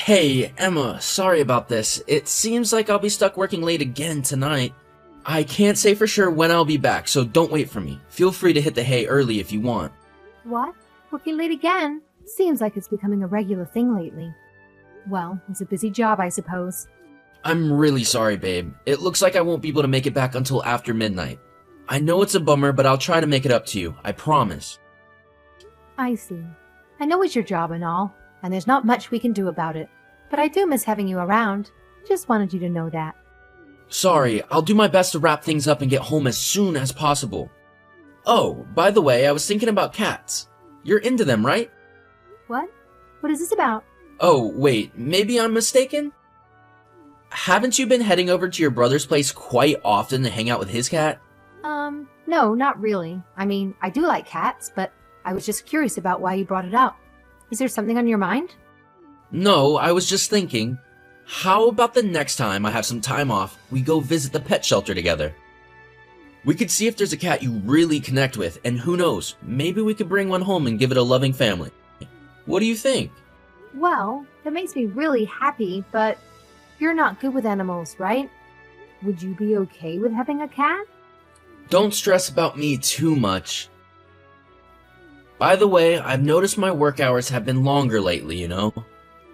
Hey, Emma, sorry about this. It seems like I'll be stuck working late again tonight. I can't say for sure when I'll be back, so don't wait for me. Feel free to hit the hay early if you want. What? Working late again? Seems like it's becoming a regular thing lately. Well, it's a busy job, I suppose. I'm really sorry, babe. It looks like I won't be able to make it back until after midnight. I know it's a bummer, but I'll try to make it up to you. I promise. I see. I know it's your job and all, and there's not much we can do about it. But I do miss having you around. Just wanted you to know that. Sorry, I'll do my best to wrap things up and get home as soon as possible. Oh, by the way, I was thinking about cats. You're into them, right? What? What is this about? Oh, wait, maybe I'm mistaken? Haven't you been heading over to your brother's place quite often to hang out with his cat? No, not really. I mean, I do like cats, but I was just curious about why you brought it up. Is there something on your mind? No, I was just thinking, how about the next time I have some time off, we go visit the pet shelter together? We could see if there's a cat you really connect with, and who knows, maybe we could bring one home and give it a loving family. What do you think? Well, that makes me really happy, but you're not good with animals, right? Would you be okay with having a cat? Don't stress about me too much. By the way, I've noticed my work hours have been longer lately, you know?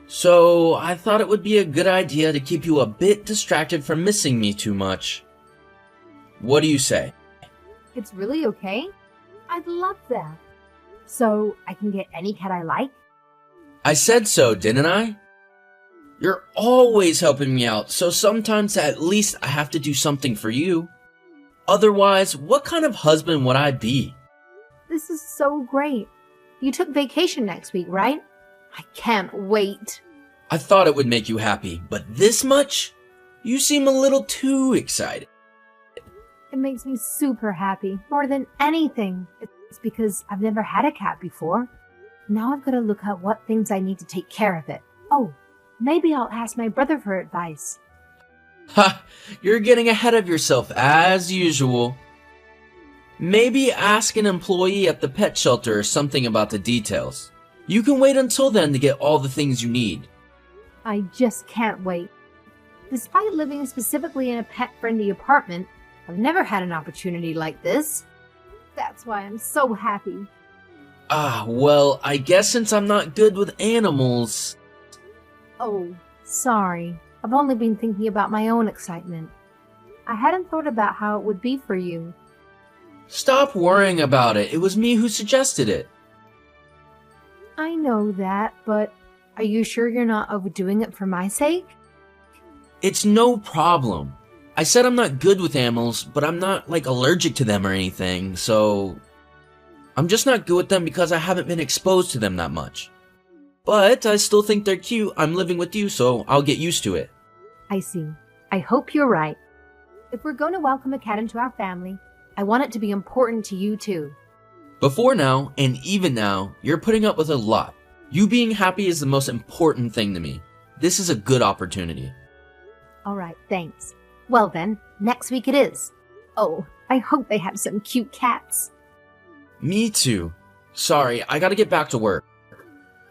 So, I thought it would be a good idea to keep you a bit distracted from missing me too much. What do you say? It's really okay. I'd love that. So, I can get any cat I like? I said so, didn't I? You're always helping me out, so sometimes at least I have to do something for you. Otherwise, what kind of husband would I be? This is so great. You took vacation next week, right? I can't wait. I thought it would make you happy, but this much? You seem a little too excited. It makes me super happy, more than anything. It's because I've never had a cat before. Now I've got to look at what things I need to take care of it. Oh, maybe I'll ask my brother for advice. Ha! You're getting ahead of yourself, as usual. Maybe ask an employee at the pet shelter something about the details. You can wait until then to get all the things you need. I just can't wait. Despite living specifically in a pet-friendly apartment, I've never had an opportunity like this. That's why I'm so happy. Well, I guess since I'm not good with animals... Oh, sorry. I've only been thinking about my own excitement. I hadn't thought about how it would be for you. Stop worrying about it. It was me who suggested it. I know that, but are you sure you're not overdoing it for my sake? It's no problem. I said I'm not good with animals, but I'm not, allergic to them or anything, so... I'm just not good with them because I haven't been exposed to them that much. But I still think they're cute. I'm living with you, so I'll get used to it. I see. I hope you're right. If we're going to welcome a cat into our family, I want it to be important to you too. Before now, and even now, you're putting up with a lot. You being happy is the most important thing to me. This is a good opportunity. Alright, thanks. Well then, next week it is. Oh, I hope they have some cute cats. Me too. Sorry, I gotta get back to work.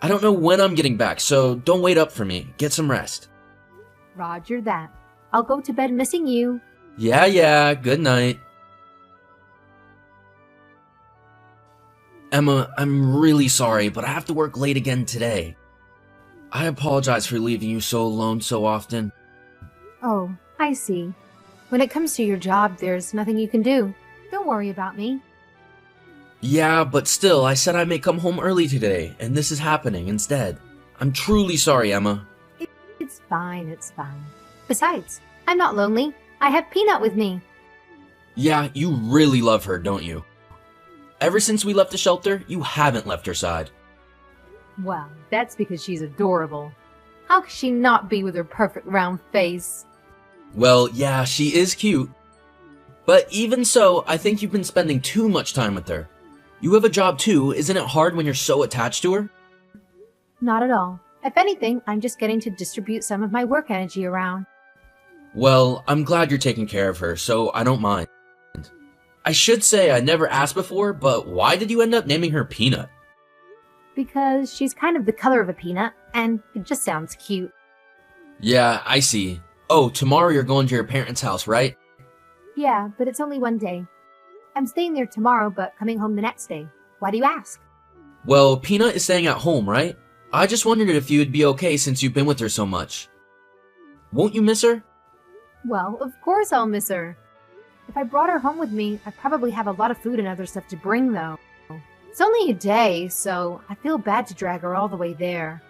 I don't know when I'm getting back, so don't wait up for me. Get some rest. Roger that. I'll go to bed missing you. Yeah, good night. Emma, I'm really sorry, but I have to work late again today. I apologize for leaving you so alone so often. Oh, I see. When it comes to your job, there's nothing you can do. Don't worry about me. Yeah, but still, I said I may come home early today, and this is happening instead. I'm truly sorry, Emma. It's fine. Besides, I'm not lonely. I have Peanut with me. Yeah, you really love her, don't you? Ever since we left the shelter, you haven't left her side. Well, that's because she's adorable. How could she not be with her perfect round face? Well, yeah, she is cute. But even so, I think you've been spending too much time with her. You have a job too, isn't it hard when you're so attached to her? Not at all. If anything, I'm just getting to distribute some of my work energy around. Well, I'm glad you're taking care of her, so I don't mind. I should say I never asked before, but why did you end up naming her Peanut? because she's kind of the color of a peanut, and it just sounds cute. Yeah, I see. Oh, tomorrow you're going to your parents' house, right? Yeah, but it's only one day. I'm staying there tomorrow, but coming home the next day. Why do you ask? Well, Peanut is staying at home, right? I just wondered if you would be okay since you've been with her so much. Won't you miss her? Well, of course I'll miss her. If I brought her home with me, I'd probably have a lot of food and other stuff to bring, though. It's only a day, so I feel bad to drag her all the way there.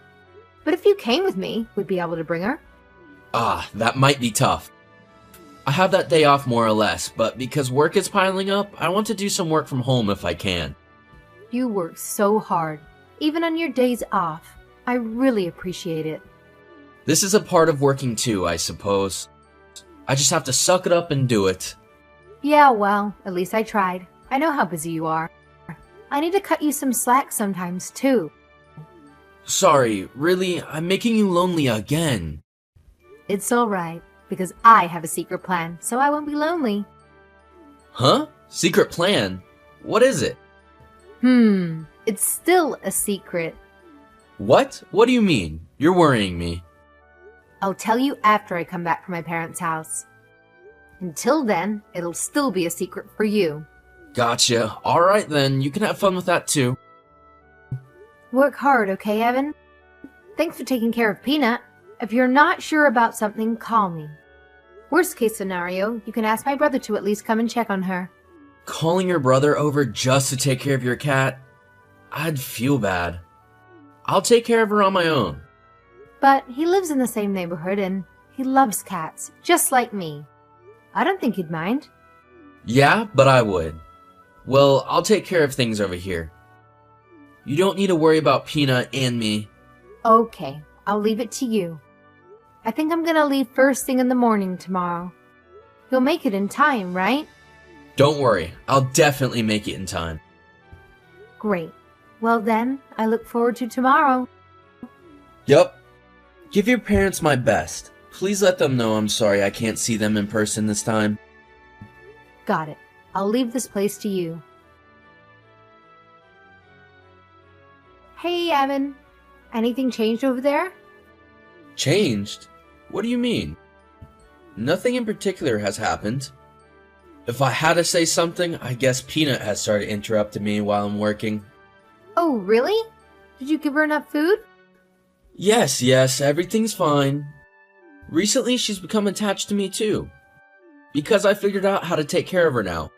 But if you came with me, we'd be able to bring her. Ah, that might be tough. I have that day off more or less, but because work is piling up, I want to do some work from home if I can. You work so hard, even on your days off. I really appreciate it. This is a part of working too, I suppose. I just have to suck it up and do it. Yeah, well, at least I tried. I know how busy you are. I need to cut you some slack sometimes, too. Sorry, really, I'm making you lonely again. It's alright, because I have a secret plan, so I won't be lonely. Huh? Secret plan? What is it? It's still a secret. What? What do you mean? You're worrying me. I'll tell you after I come back from my parents' house. Until then, it'll still be a secret for you. Gotcha. Alright then, you can have fun with that too. Work hard, okay, Evan? Thanks for taking care of Peanut. If you're not sure about something, call me. Worst case scenario, you can ask my brother to at least come and check on her. Calling your brother over just to take care of your cat? I'd feel bad. I'll take care of her on my own. But he lives in the same neighborhood and he loves cats, just like me. I don't think he'd mind. Yeah, but I would. Well, I'll take care of things over here. You don't need to worry about Peanut and me. Okay, I'll leave it to you. I think I'm gonna leave first thing in the morning tomorrow. You'll make it in time, right? Don't worry, I'll definitely make it in time. Great. Well then, I look forward to tomorrow. Yup. Give your parents my best. Please let them know I'm sorry I can't see them in person this time. Got it. I'll leave this place to you. Hey, Evan. Anything changed over there? Changed? What do you mean? Nothing in particular has happened. If I had to say something, I guess Peanut has started interrupting me while I'm working. Oh, really? Did you give her enough food? Yes, everything's fine. Recently, she's become attached to me too. Because I figured out how to take care of her now.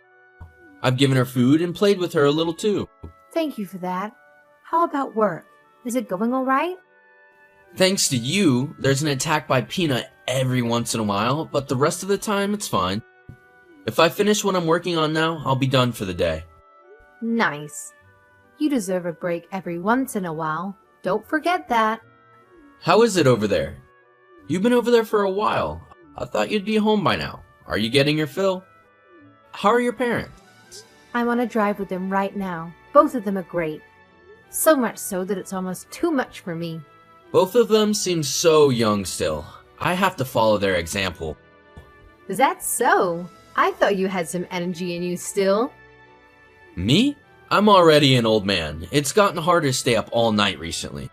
I've given her food and played with her a little too. Thank you for that. How about work? Is it going all right? Thanks to you, there's an attack by Peanut every once in a while, but the rest of the time it's fine. If I finish what I'm working on now, I'll be done for the day. Nice. You deserve a break every once in a while. Don't forget that. How is it over there? You've been over there for a while. I thought you'd be home by now. Are you getting your fill? How are your parents? I'm on a drive with them right now. Both of them are great. So much so that it's almost too much for me. Both of them seem so young still. I have to follow their example. Is that so? I thought you had some energy in you still. Me? I'm already an old man. It's gotten harder to stay up all night recently.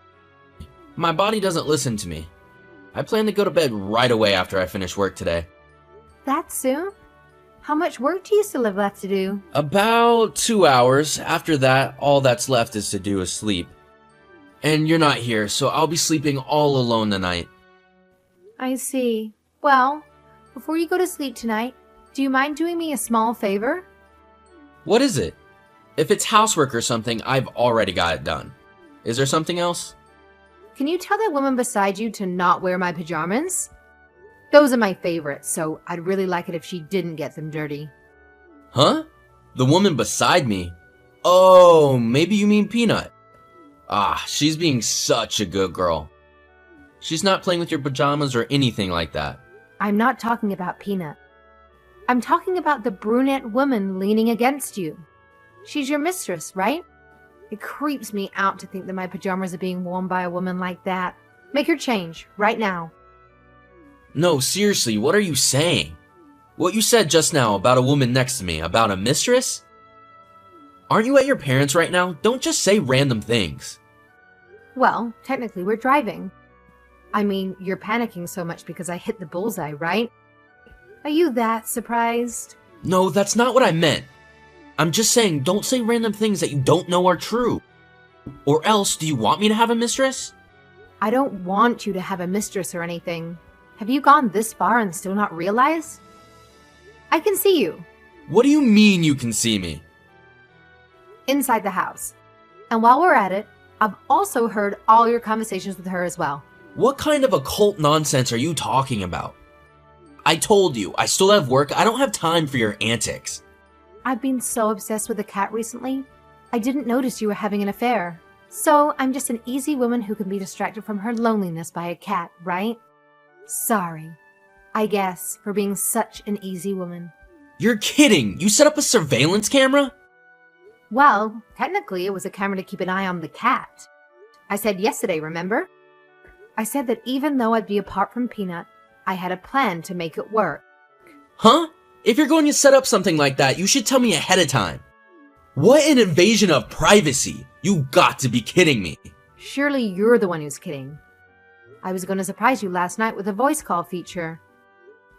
My body doesn't listen to me. I plan to go to bed right away after I finish work today. That soon? How much work do you still have left to do? About 2 hours. After that, all that's left is to do is sleep. And you're not here, so I'll be sleeping all alone tonight. I see. Well, before you go to sleep tonight, do you mind doing me a small favor? What is it? If it's housework or something, I've already got it done. Is there something else? Can you tell that woman beside you to not wear my pajamas? Those are my favorites, so I'd really like it if she didn't get them dirty. Huh? The woman beside me? Oh, maybe you mean Peanut. Ah, she's being such a good girl. She's not playing with your pajamas or anything like that. I'm not talking about Peanut. I'm talking about the brunette woman leaning against you. She's your mistress, right? It creeps me out to think that my pajamas are being worn by a woman like that. Make her change, right now. No, seriously, what are you saying? What you said just now about a woman next to me, about a mistress? Aren't you at your parents' right now? Don't just say random things. Well, technically we're driving. I mean, you're panicking so much because I hit the bullseye, right? Are you that surprised? No, that's not what I meant. I'm just saying, don't say random things that you don't know are true. Or else, do you want me to have a mistress? I don't want you to have a mistress or anything. Have you gone this far and still not realize? I can see you. What do you mean you can see me? Inside the house. And while we're at it, I've also heard all your conversations with her as well. What kind of occult nonsense are you talking about? I told you, I still have work. I don't have time for your antics. I've been so obsessed with the cat recently, I didn't notice you were having an affair. So I'm just an easy woman who can be distracted from her loneliness by a cat, right? Sorry, I guess, for being such an easy woman. You're kidding! You set up a surveillance camera? Well, technically it was a camera to keep an eye on the cat. I said yesterday, remember? I said that even though I'd be apart from Peanut, I had a plan to make it work. Huh? If you're going to set up something like that, you should tell me ahead of time. What an invasion of privacy! You got to be kidding me. Surely you're the one who's kidding. I was going to surprise you last night with a voice call feature.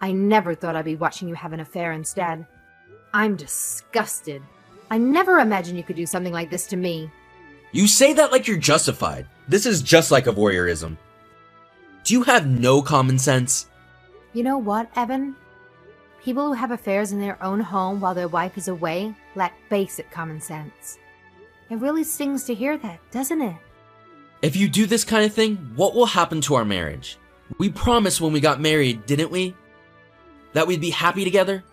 I never thought I'd be watching you have an affair instead. I'm disgusted. I never imagined you could do something like this to me. You say that like you're justified. This is just like a voyeurism. Do you have no common sense? You know what, Evan? People who have affairs in their own home while their wife is away lack basic common sense. It really stings to hear that, doesn't it? If you do this kind of thing, what will happen to our marriage? We promised when we got married, didn't we? That we'd be happy together?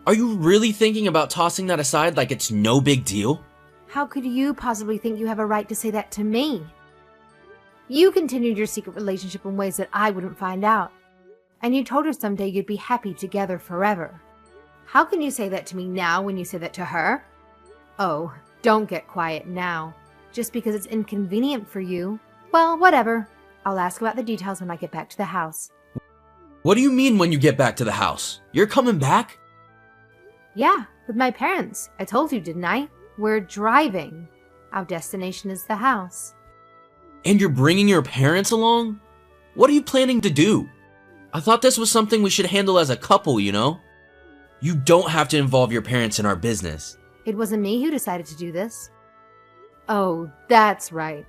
Are you really thinking about tossing that aside like it's no big deal? How could you possibly think you have a right to say that to me? You continued your secret relationship in ways that I wouldn't find out. And you told her someday you'd be happy together forever. How can you say that to me now when you say that to her? Oh, don't get quiet now. Just because it's inconvenient for you. Well, whatever. I'll ask about the details when I get back to the house. What do you mean when you get back to the house? You're coming back? Yeah, with my parents. I told you, didn't I? We're driving. Our destination is the house. And you're bringing your parents along? What are you planning to do? I thought this was something we should handle as a couple, you know? You don't have to involve your parents in our business. It wasn't me who decided to do this. Oh, that's right.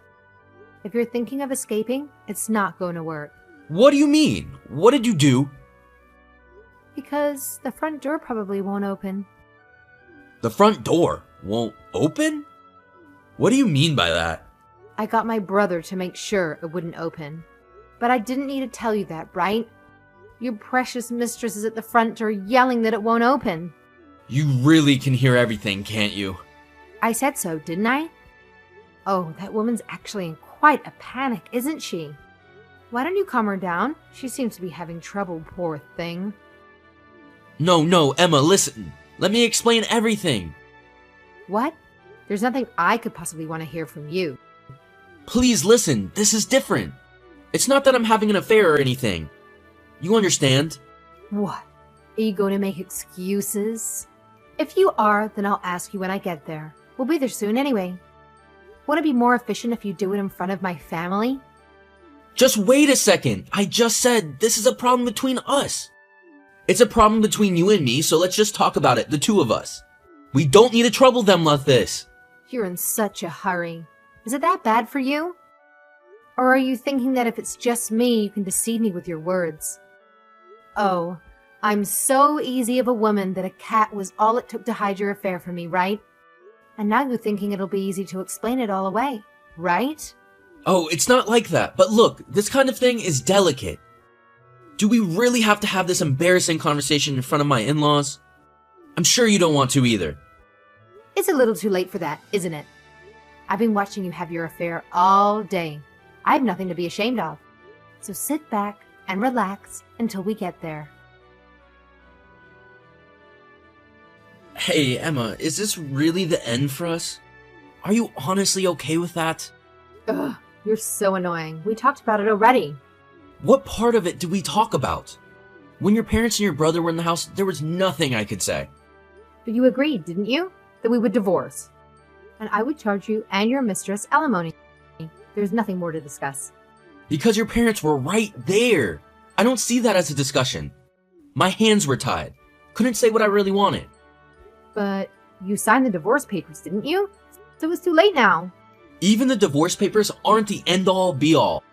If you're thinking of escaping, it's not going to work. What do you mean? What did you do? Because the front door probably won't open. The front door won't open? What do you mean by that? I got my brother to make sure it wouldn't open. But I didn't need to tell you that, right? Your precious mistress is at the front door yelling that it won't open. You really can hear everything, can't you? I said so, didn't I? Oh, that woman's actually in quite a panic, isn't she? Why don't you calm her down? She seems to be having trouble, poor thing. No, Emma, listen. Let me explain everything. What? There's nothing I could possibly want to hear from you. Please listen, this is different. It's not that I'm having an affair or anything. You understand? What? Are you going to make excuses? If you are, then I'll ask you when I get there. We'll be there soon anyway. Won't it be more efficient if you do it in front of my family? Just wait a second. I just said this is a problem between us. It's a problem between you and me, so let's just talk about it, the two of us. We don't need to trouble them like this. You're in such a hurry. Is it that bad for you? Or are you thinking that if it's just me, you can deceive me with your words? Oh, I'm so easy of a woman that a cat was all it took to hide your affair from me, right? And now you're thinking it'll be easy to explain it all away, right? Oh, it's not like that. But look, this kind of thing is delicate. Do we really have to have this embarrassing conversation in front of my in-laws? I'm sure you don't want to either. It's a little too late for that, isn't it? I've been watching you have your affair all day. I have nothing to be ashamed of. So sit back and relax until we get there. Hey, Emma, is this really the end for us? Are you honestly okay with that? Ugh, you're so annoying. We talked about it already. What part of it did we talk about? When your parents and your brother were in the house, there was nothing I could say. But you agreed, didn't you? That we would divorce. And I would charge you and your mistress alimony. There's nothing more to discuss. Because your parents were right there. I don't see that as a discussion. My hands were tied. Couldn't say what I really wanted. But you signed the divorce papers, didn't you? So it's too late now. Even the divorce papers aren't the end-all be-all.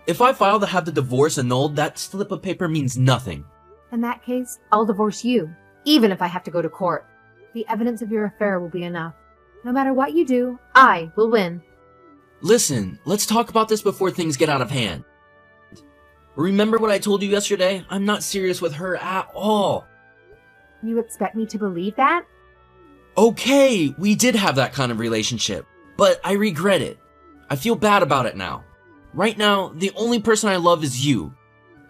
If I file to have the divorce annulled, that slip of paper means nothing. In that case, I'll divorce you, even if I have to go to court. The evidence of your affair will be enough. No matter what you do, I will win. Listen, let's talk about this before things get out of hand. Remember what I told you yesterday? I'm not serious with her at all. You expect me to believe that? Okay, we did have that kind of relationship, but I regret it. I feel bad about it now. Right now, the only person I love is you.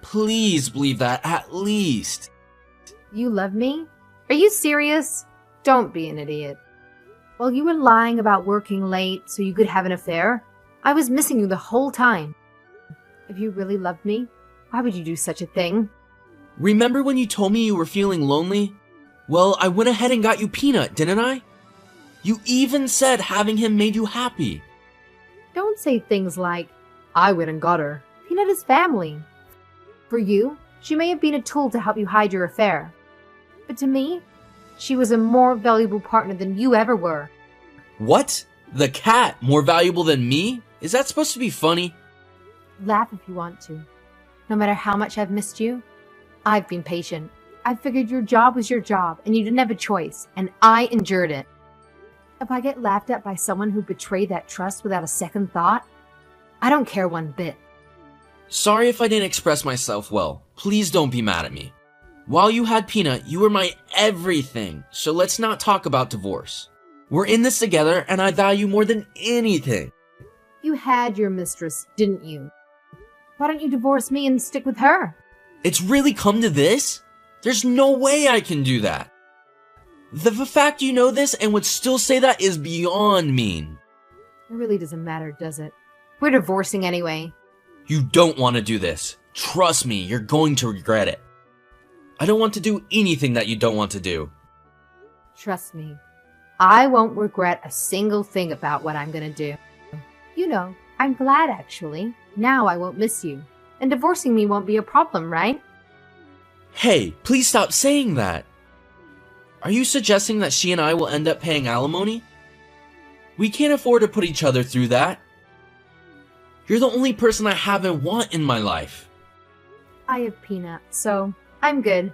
Please believe that, at least. You love me? Are you serious? Don't be an idiot. While you were lying about working late so you could have an affair, I was missing you the whole time. If you really loved me, why would you do such a thing? Remember when you told me you were feeling lonely? Well, I went ahead and got you Peanut, didn't I? You even said having him made you happy. Don't say things like, I went and got her. Peanut is family. For you, she may have been a tool to help you hide your affair. But to me, she was a more valuable partner than you ever were. What? The cat more valuable than me? Is that supposed to be funny? Laugh if you want to. No matter how much I've missed you, I've been patient. I figured your job was your job and you didn't have a choice, and I endured it. If I get laughed at by someone who betrayed that trust without a second thought, I don't care one bit. Sorry if I didn't express myself well. Please don't be mad at me. While you had Peanut, you were my everything, so let's not talk about divorce. We're in this together, and I value more than anything. You had your mistress, didn't you? Why don't you divorce me and stick with her? It's really come to this? There's no way I can do that. The fact you know this and would still say that is beyond mean. It really doesn't matter, does it? We're divorcing anyway. You don't want to do this. Trust me, you're going to regret it. I don't want to do anything that you don't want to do. Trust me, I won't regret a single thing about what I'm gonna do. You know, I'm glad actually. Now I won't miss you. And divorcing me won't be a problem, right? Hey, please stop saying that. Are you suggesting that she and I will end up paying alimony? We can't afford to put each other through that. You're the only person I have and want in my life. I have Peanut, so I'm good.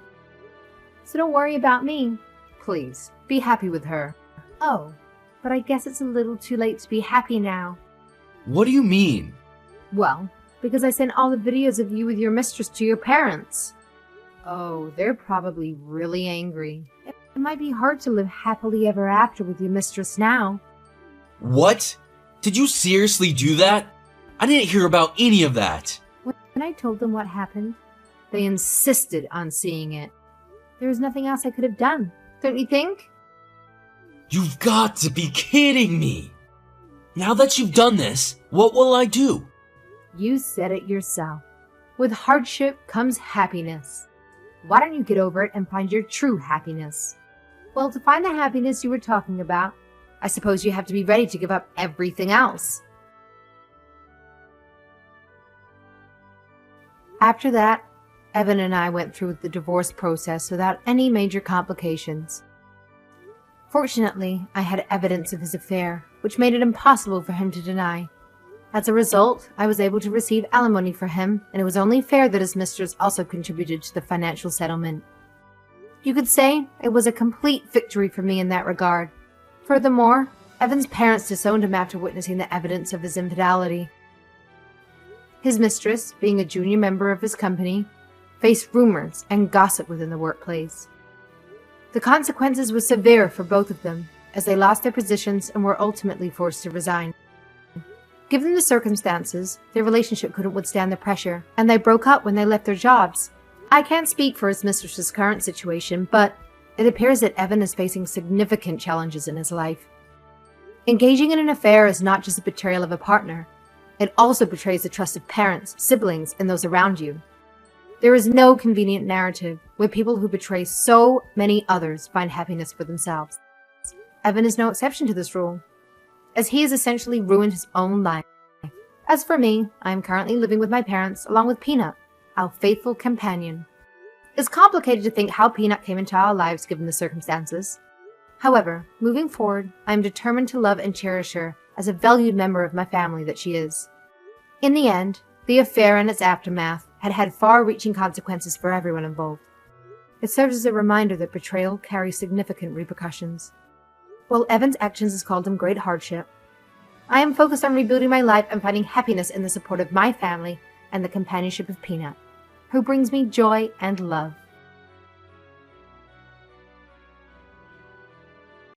So don't worry about me. Please, be happy with her. Oh, but I guess it's a little too late to be happy now. What do you mean? Well, because I sent all the videos of you with your mistress to your parents. Oh, they're probably really angry. It might be hard to live happily ever after with your mistress now. What? Did you seriously do that? I didn't hear about any of that. When I told them what happened, they insisted on seeing it. There was nothing else I could have done, don't you think? You've got to be kidding me. Now that you've done this, what will I do? You said it yourself. With hardship comes happiness. Why don't you get over it and find your true happiness? Well, to find the happiness you were talking about, I suppose you have to be ready to give up everything else. After that, Evan and I went through the divorce process without any major complications. Fortunately, I had evidence of his affair, which made it impossible for him to deny. As a result, I was able to receive alimony for him, and it was only fair that his mistress also contributed to the financial settlement. You could say it was a complete victory for me in that regard. Furthermore, Evan's parents disowned him after witnessing the evidence of his infidelity. His mistress, being a junior member of his company, faced rumors and gossip within the workplace. The consequences were severe for both of them, as they lost their positions and were ultimately forced to resign. Given the circumstances, their relationship couldn't withstand the pressure, and they broke up when they left their jobs. I can't speak for his mistress's current situation, but it appears that Evan is facing significant challenges in his life. Engaging in an affair is not just a betrayal of a partner. It also betrays the trust of parents, siblings, and those around you. There is no convenient narrative where people who betray so many others find happiness for themselves. Evan is no exception to this rule, as he has essentially ruined his own life. As for me, I am currently living with my parents along with Peanut, our faithful companion. It's complicated to think how Peanut came into our lives given the circumstances. However, moving forward, I am determined to love and cherish her as a valued member of my family that she is. In the end, the affair and its aftermath had far-reaching consequences for everyone involved. It serves as a reminder that betrayal carries significant repercussions. While Evan's actions has caused him great hardship, I am focused on rebuilding my life and finding happiness in the support of my family and the companionship of Peanut, who brings me joy and love.